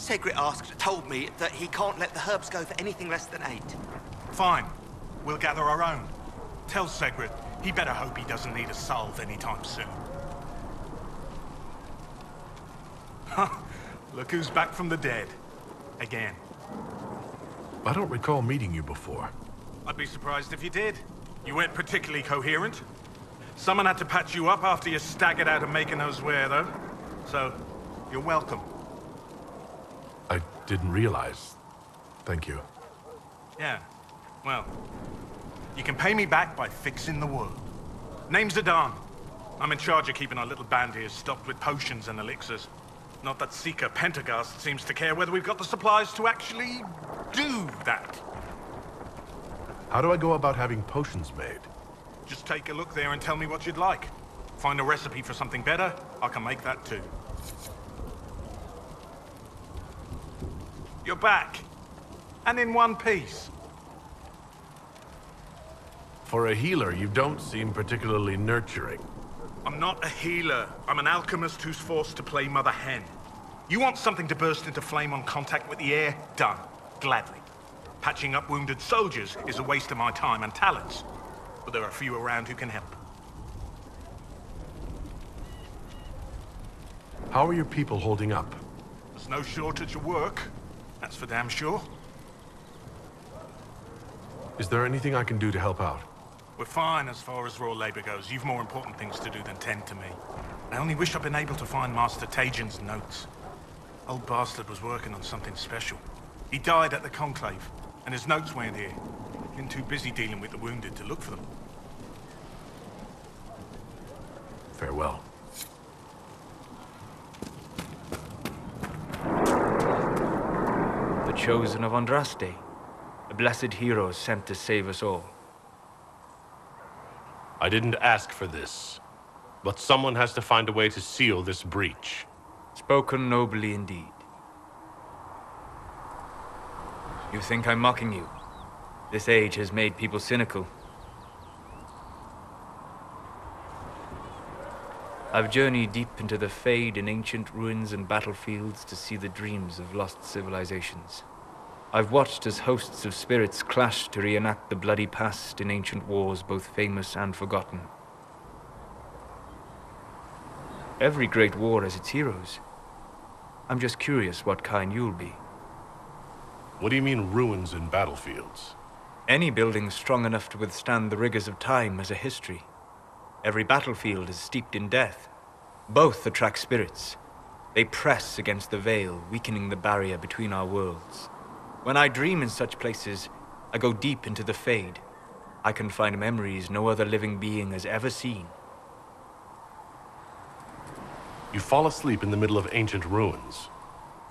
Segrit told me that he can't let the herbs go for anything less than 8. Fine. We'll gather our own. Tell Segrit he better hope he doesn't need a salve anytime soon. Look who's back from the dead. Again. I don't recall meeting you before. I'd be surprised if you did. You weren't particularly coherent. Someone had to patch you up after you staggered out of making those wear, though. So, you're welcome. I didn't realize. Thank you. Yeah, well, you can pay me back by fixing the world. Name's Adan. I'm in charge of keeping our little band here stocked with potions and elixirs. Not that Seeker Pentagast seems to care whether we've got the supplies to actually do that. How do I go about having potions made? Just take a look there and tell me what you'd like. Find a recipe for something better, I can make that too. You're back. And in one piece. For a healer, you don't seem particularly nurturing. I'm not a healer. I'm an alchemist who's forced to play Mother Hen. You want something to burst into flame on contact with the air? Done. Gladly. Patching up wounded soldiers is a waste of my time and talents. But there are a few around who can help. How are your people holding up? There's no shortage of work. That's for damn sure. Is there anything I can do to help out? We're fine as far as raw labor goes. You've more important things to do than tend to me. I only wish I'd been able to find Master Tajin's notes. Old bastard was working on something special. He died at the Conclave, and his notes weren't here. Been too busy dealing with the wounded to look for them. Farewell. The chosen of Andraste, a blessed hero sent to save us all. I didn't ask for this, but someone has to find a way to seal this breach. Spoken nobly indeed. You think I'm mocking you? This age has made people cynical. I've journeyed deep into the Fade in ancient ruins and battlefields to see the dreams of lost civilizations. I've watched as hosts of spirits clash to reenact the bloody past in ancient wars, both famous and forgotten. Every great war has its heroes. I'm just curious what kind you'll be. What do you mean, ruins and battlefields? Any building strong enough to withstand the rigors of time has a history. Every battlefield is steeped in death. Both attract spirits. They press against the veil, weakening the barrier between our worlds. When I dream in such places, I go deep into the Fade. I can find memories no other living being has ever seen. You fall asleep in the middle of ancient ruins.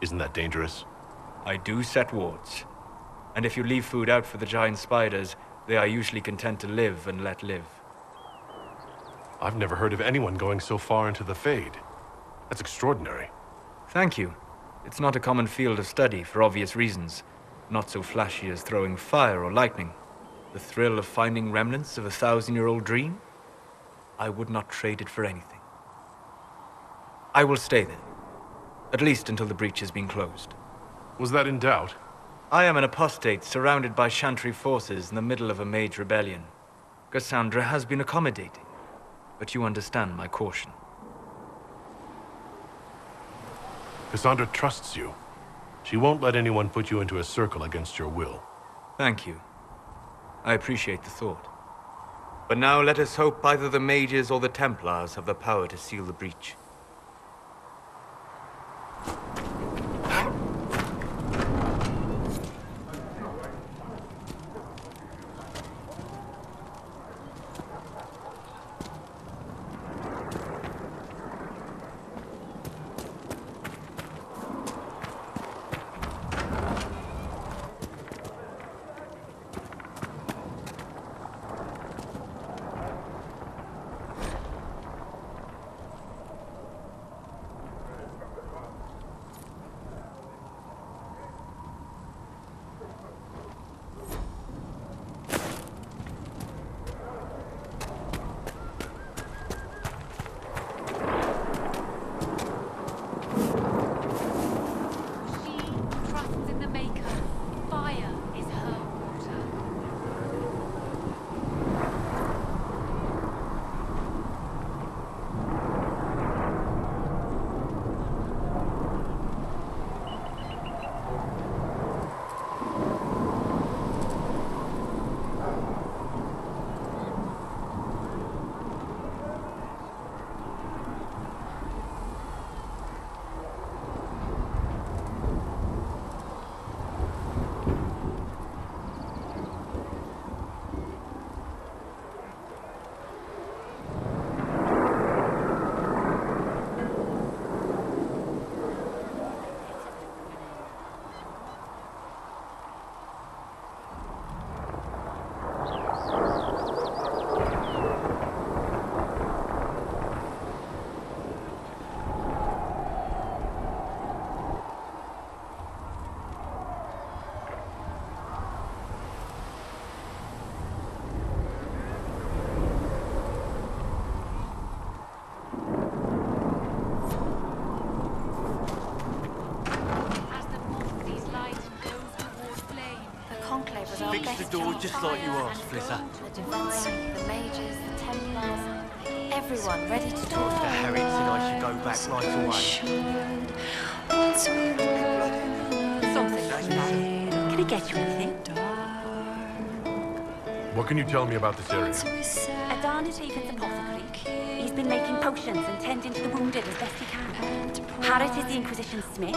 Isn't that dangerous? I do set wards. And if you leave food out for the giant spiders, they are usually content to live and let live. I've never heard of anyone going so far into the Fade. That's extraordinary. Thank you. It's not a common field of study for obvious reasons. Not so flashy as throwing fire or lightning. The thrill of finding remnants of a 1,000-year-old dream? I would not trade it for anything. I will stay then. At least until the breach has been closed. Was that in doubt? I am an apostate surrounded by Chantry forces in the middle of a mage rebellion. Cassandra has been accommodating, but you understand my caution. Cassandra trusts you. She won't let anyone put you into a circle against your will. Thank you. I appreciate the thought. But now let us hope either the mages or the Templars have the power to seal the breach. unlock the door just like you asked, Flisser. The Divine, the Mages, the Templars, everyone ready to talk. The Harriets and I should go back right away. Something like that. Can I get you anything? What can you tell me about this area? Adan is Ethan's apothecary. He's been making potions and tending to the wounded as best he can. Harriet is the Inquisition smith.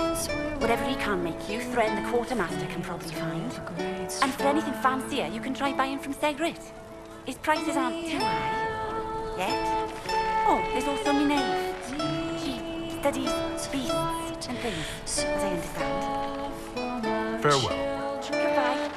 Whatever he can't make you, Thren the quartermaster can probably find. And for anything fancier, you can try buying from Segret. His prices aren't too high. Yet. Oh, there's also Minave. She studies beasts and things, as I understand. Farewell. Goodbye.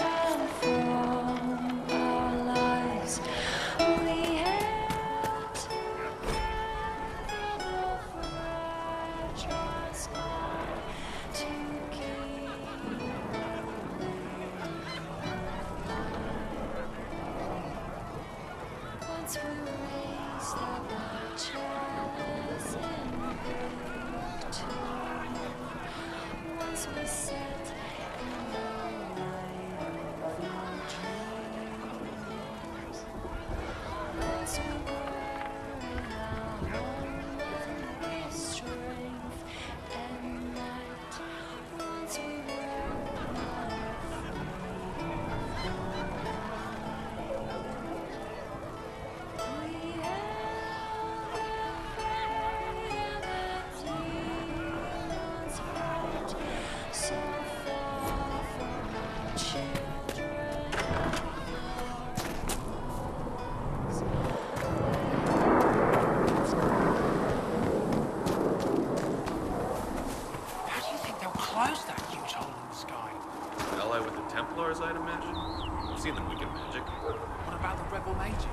I'd imagine. I've seen them wicked magic. What about the rebel mages?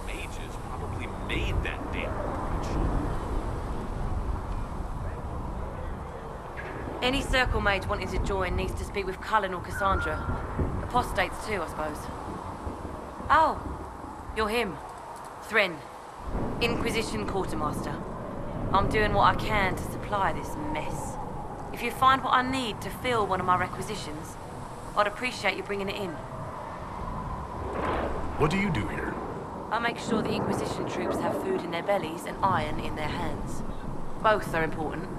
Mages probably made that damn bridge. Any circle mage wanting to join needs to speak with Cullen or Cassandra. Apostates too, I suppose. Oh, you're him. Thren, Inquisition Quartermaster. I'm doing what I can to supply this mess. If you find what I need to fill one of my requisitions, I'd appreciate you bringing it in. What do you do here? I make sure the Inquisition troops have food in their bellies and iron in their hands. Both are important.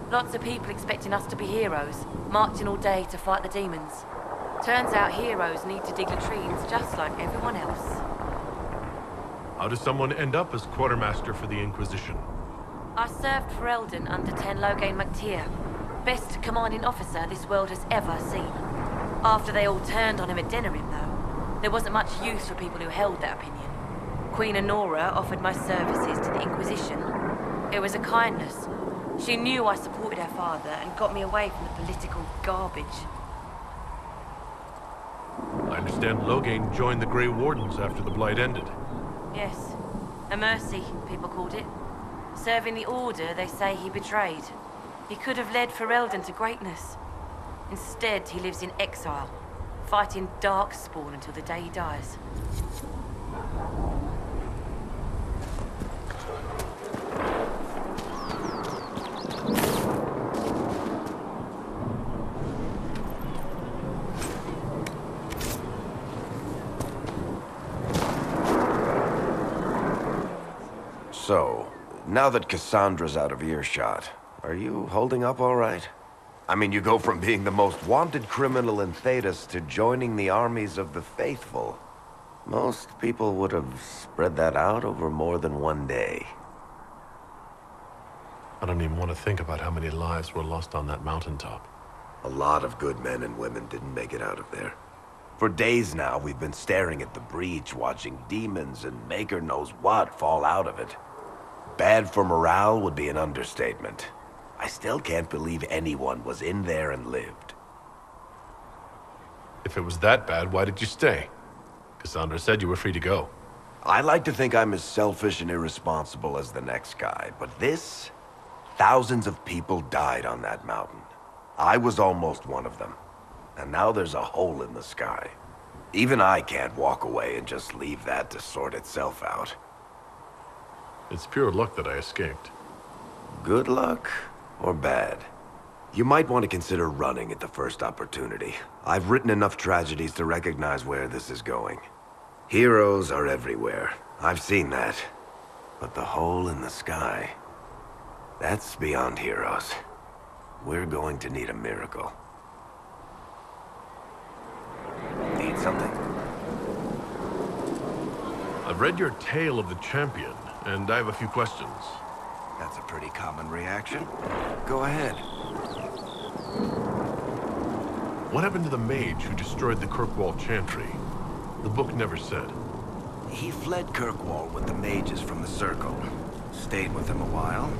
Lots of people expecting us to be heroes, marching all day to fight the demons. Turns out heroes need to dig latrines just like everyone else. How does someone end up as quartermaster for the Inquisition? I served for Eldon under Ten Loghain MacTier, best commanding officer this world has ever seen. After they all turned on him at Denerim, though, there wasn't much use for people who held that opinion. Queen Honora offered my services to the Inquisition. It was a kindness. She knew I supported her father and got me away from the political garbage. I understand Loghain joined the Grey Wardens after the Blight ended. Yes. A mercy, people called it. Serving the Order they say he betrayed. He could have led Ferelden to greatness. Instead, he lives in exile, fighting Darkspawn until the day he dies. So, now that Cassandra's out of earshot, are you holding up all right? I mean, you go from being the most wanted criminal in Thedas to joining the armies of the faithful. Most people would have spread that out over more than one day. I don't even want to think about how many lives were lost on that mountaintop. A lot of good men and women didn't make it out of there. For days now, we've been staring at the breach, watching demons and maker knows what fall out of it. Bad for morale would be an understatement. I still can't believe anyone was in there and lived. If it was that bad, why did you stay? Cassandra said you were free to go. I like to think I'm as selfish and irresponsible as the next guy, but this... Thousands of people died on that mountain. I was almost one of them. And now there's a hole in the sky. Even I can't walk away and just leave that to sort itself out. It's pure luck that I escaped. Good luck or bad? You might want to consider running at the first opportunity. I've written enough tragedies to recognize where this is going. Heroes are everywhere. I've seen that. But the hole in the sky, that's beyond heroes. We're going to need a miracle. Need something? I've read your Tale of the Champion, and I have a few questions. That's a pretty common reaction. Go ahead. What happened to the mage who destroyed the Kirkwall Chantry? The book never said. He fled Kirkwall with the mages from the Circle. Stayed with them a while,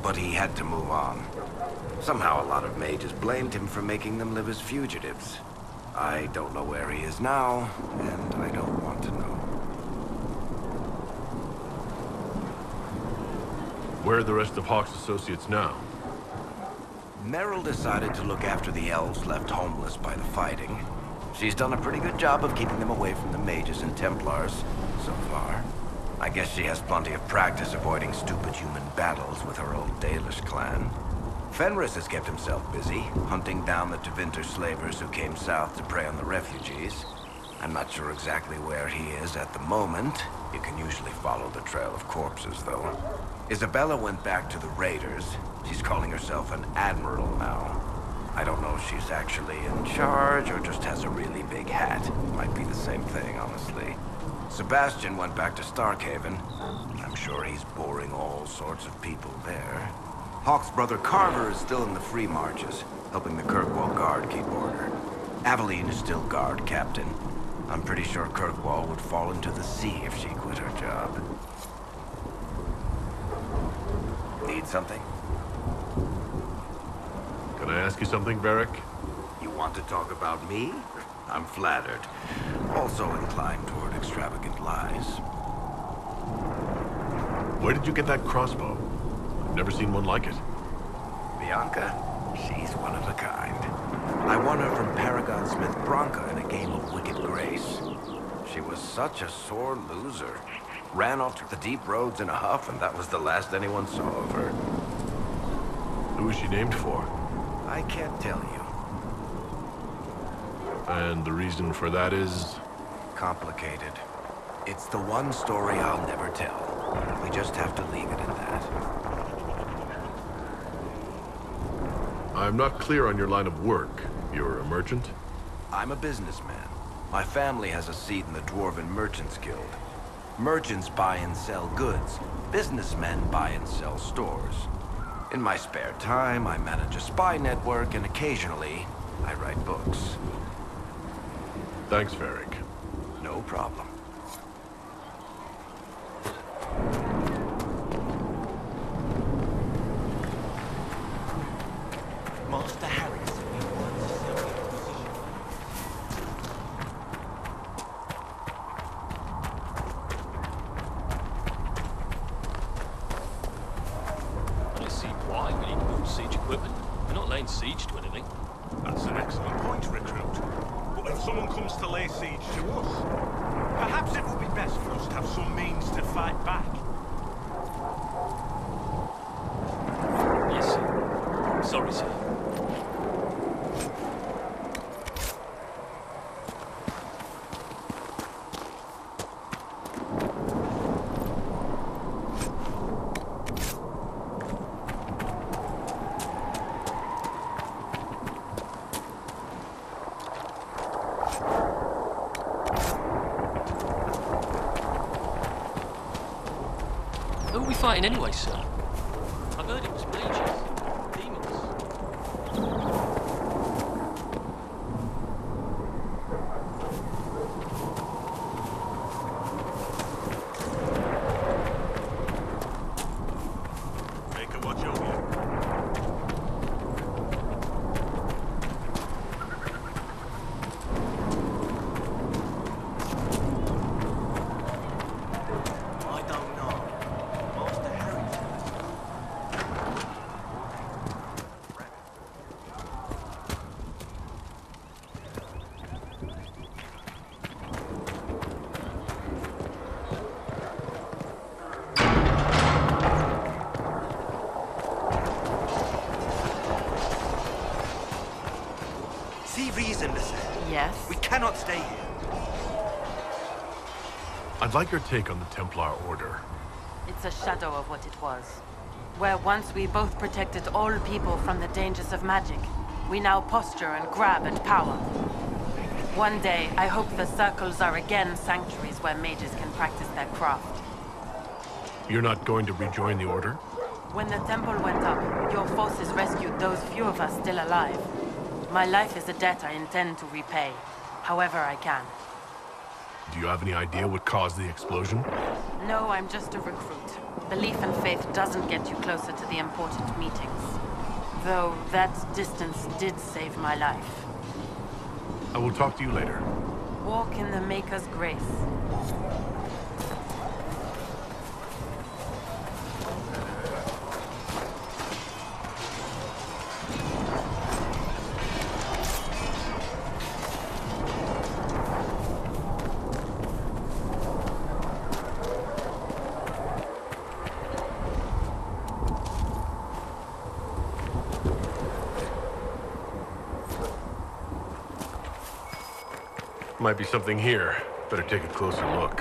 but he had to move on. Somehow a lot of mages blamed him for making them live as fugitives. I don't know where he is now, and I don't want to know. Where are the rest of Hawk's associates now? Meryl decided to look after the elves left homeless by the fighting. She's done a pretty good job of keeping them away from the mages and Templars, so far. I guess she has plenty of practice avoiding stupid human battles with her old Dalish clan. Fenris has kept himself busy, hunting down the Tevinter slavers who came south to prey on the refugees. I'm not sure exactly where he is at the moment. You can usually follow the trail of corpses, though. Isabella went back to the raiders. She's calling herself an admiral now. I don't know if she's actually in charge or just has a really big hat. Might be the same thing, honestly. Sebastian went back to Starkhaven. I'm sure he's boring all sorts of people there. Hawk's brother Carver is still in the Free Marches, helping the Kirkwall Guard keep order. Aveline is still guard captain. I'm pretty sure Kirkwall would fall into the sea if she quit her job. Need something? Can I ask you something, Varric? You want to talk about me? I'm flattered. Also inclined toward extravagant lies. Where did you get that crossbow? I've never seen one like it. Bianca? She's one of a kind. I won her from Paragon Smith Bronca in a game of Wicked Grace. She was such a sore loser. Ran off the deep roads in a huff, and that was the last anyone saw of her. Who is she named for? I can't tell you. And the reason for that is? Complicated. It's the one story I'll never tell. We just have to leave it at that. I'm not clear on your line of work. You're a merchant? I'm a businessman. My family has a seat in the Dwarven Merchants Guild. Merchants buy and sell goods. Businessmen buy and sell stores. In my spare time, I manage a spy network, and occasionally, I write books. Thanks, Varric. No problem. Master Harris. I don't see why we need more siege equipment. We're not laying siege to anything. That's an excellent point, recruit. But if someone comes to lay siege to us, perhaps it would be best for us to have some means to fight back. Yes, sir. Sorry, sir. Who are we fighting anyway, sir? I've heard it was mages. Demons. Make a watch over you. I don't know. Master Harris. Yes? We cannot stay here. I'd like your take on the Templar Order. It's a shadow of what it was. Where once we both protected all people from the dangers of magic, we now posture and grab at power. One day, I hope the circles are again sanctuaries where mages can practice their craft. You're not going to rejoin the Order? When the temple went up, your forces rescued those few of us still alive. My life is a debt I intend to repay, however I can. Do you have any idea what caused the explosion? No, I'm just a recruit. Belief and faith doesn't get you closer to the important meetings. Though that distance did save my life. I will talk to you later. Walk in the Maker's grace. Might be something here. Better take a closer look.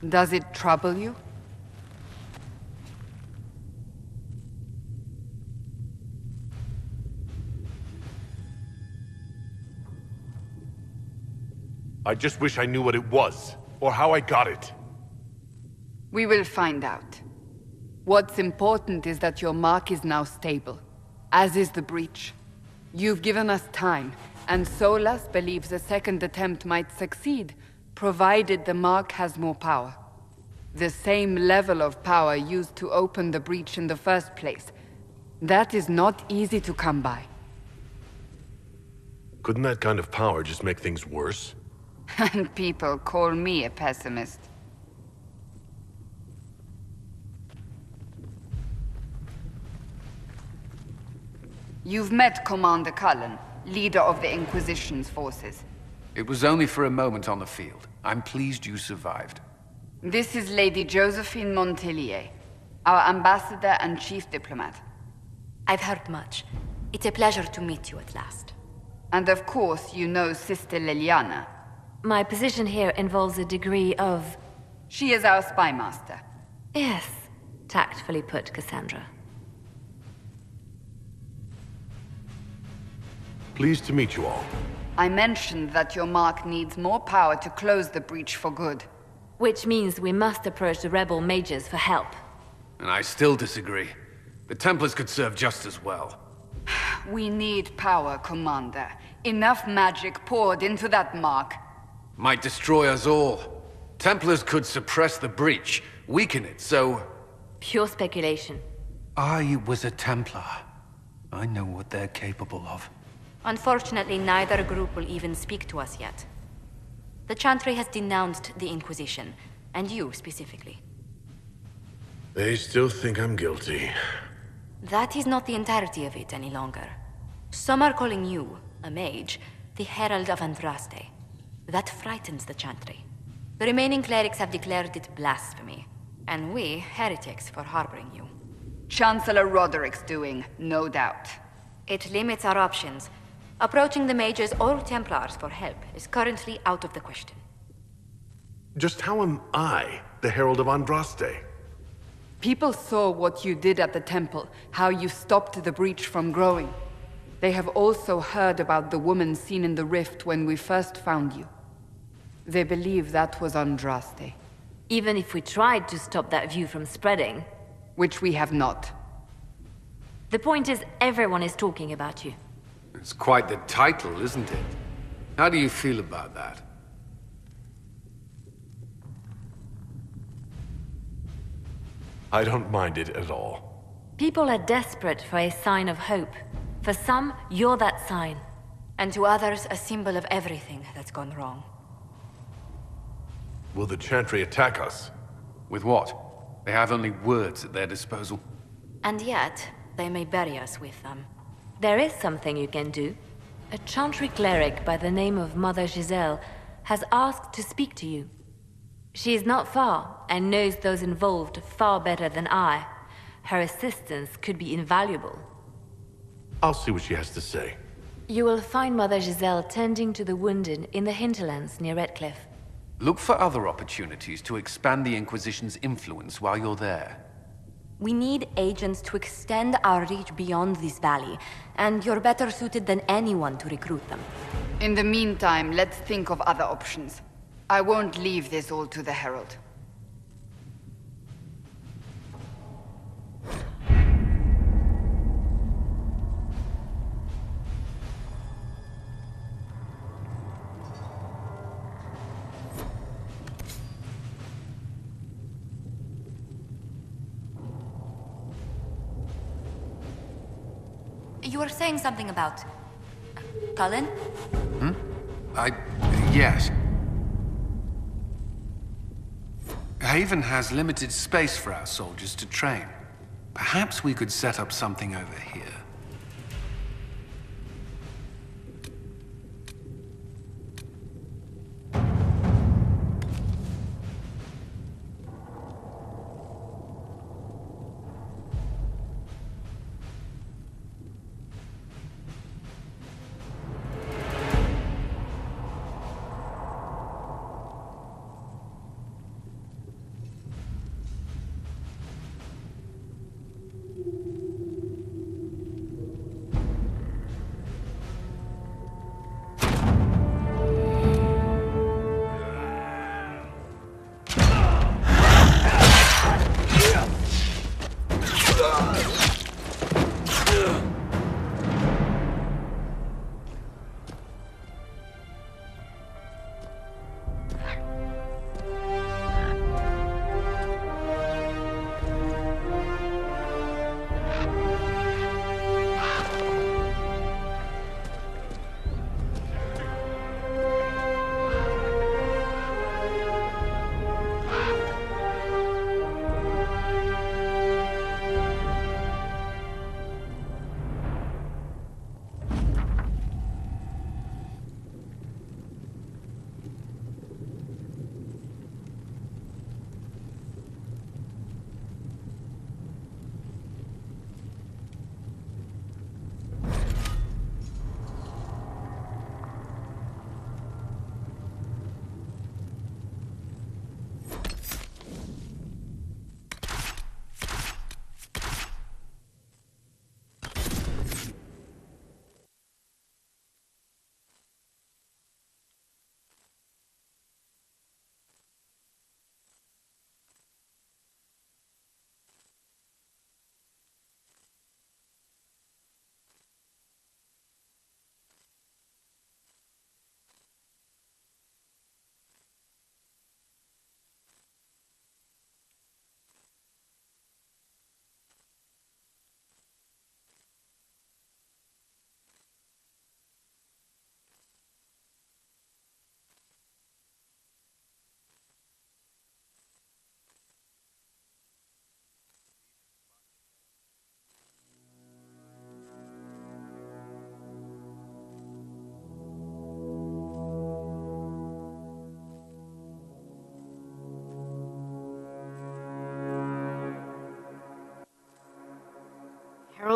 Does it trouble you? I just wish I knew what it was, or how I got it. We will find out. What's important is that your mark is now stable, as is the breach. You've given us time, and Solas believes a second attempt might succeed, provided the mark has more power. The same level of power used to open the breach in the first place. That is not easy to come by. Couldn't that kind of power just make things worse? And people call me a pessimist. You've met Commander Cullen, leader of the Inquisition's forces. It was only for a moment on the field. I'm pleased you survived. This is Lady Josephine Montelier, our ambassador and chief diplomat. I've heard much. It's a pleasure to meet you at last. And of course, you know Sister Liliana. My position here involves a degree of... She is our spy master. Yes. Tactfully put, Cassandra. Pleased to meet you all. I mentioned that your mark needs more power to close the breach for good. Which means we must approach the rebel mages for help. And I still disagree. The Templars could serve just as well. We need power, Commander. Enough magic poured into that mark. Might destroy us all. Templars could suppress the breach, weaken it, so... Pure speculation. I was a Templar. I know what they're capable of. Unfortunately, neither group will even speak to us yet. The Chantry has denounced the Inquisition, and you specifically. They still think I'm guilty. That is not the entirety of it any longer. Some are calling you, a mage, the Herald of Andraste. That frightens the Chantry. The remaining clerics have declared it blasphemy, and we, heretics, for harboring you. Chancellor Roderick's doing, no doubt. It limits our options. Approaching the mages or Templars for help is currently out of the question. Just how am I the Herald of Andraste? People saw what you did at the temple, how you stopped the breach from growing. They have also heard about the woman seen in the rift when we first found you. They believe that was Andraste. Even if we tried to stop that view from spreading... Which we have not. The point is, everyone is talking about you. It's quite the title, isn't it? How do you feel about that? I don't mind it at all. People are desperate for a sign of hope. For some, you're that sign. And to others, a symbol of everything that's gone wrong. Will the Chantry attack us? With what? They have only words at their disposal. And yet, they may bury us with them. There is something you can do. A Chantry cleric by the name of Mother Giselle has asked to speak to you. She is not far, and knows those involved far better than I. Her assistance could be invaluable. I'll see what she has to say. You will find Mother Giselle tending to the wounded in the hinterlands near Redcliffe. Look for other opportunities to expand the Inquisition's influence while you're there. We need agents to extend our reach beyond this valley, and you're better suited than anyone to recruit them. In the meantime, let's think of other options. I won't leave this all to the Herald. You were saying something about... Cullen? Yes. Haven has limited space for our soldiers to train. Perhaps we could set up something over here.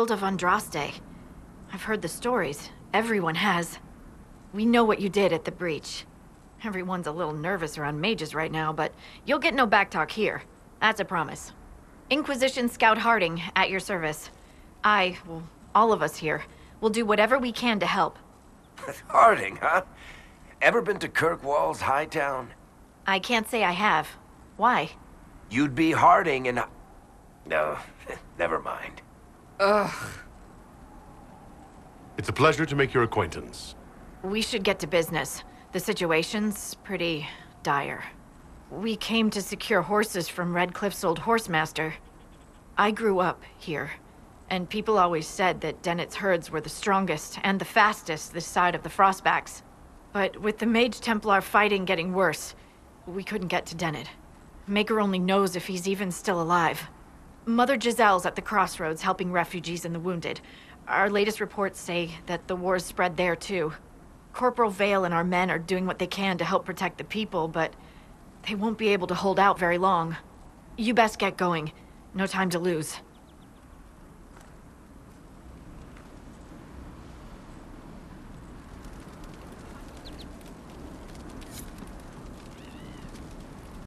Herald of Andraste. I've heard the stories. Everyone has. We know what you did at the breach. Everyone's a little nervous around mages right now, but you'll get no backtalk here. That's a promise. Inquisition Scout Harding, at your service. Well, all of us here, will do whatever we can to help. Harding, huh? Ever been to Kirkwall's Hightown? I can't say I have. Why? You'd be Harding and... No, never mind. Ugh. It's a pleasure to make your acquaintance. We should get to business. The situation's pretty dire. We came to secure horses from Redcliffe's old horsemaster. I grew up here, and people always said that Dennett's herds were the strongest and the fastest this side of the Frostbacks. But with the Mage Templar fighting getting worse, we couldn't get to Dennett. Maker only knows if he's even still alive. Mother Giselle's at the crossroads helping refugees and the wounded. Our latest reports say that the war's spread there too. Corporal Vale and our men are doing what they can to help protect the people, but they won't be able to hold out very long. You best get going. No time to lose.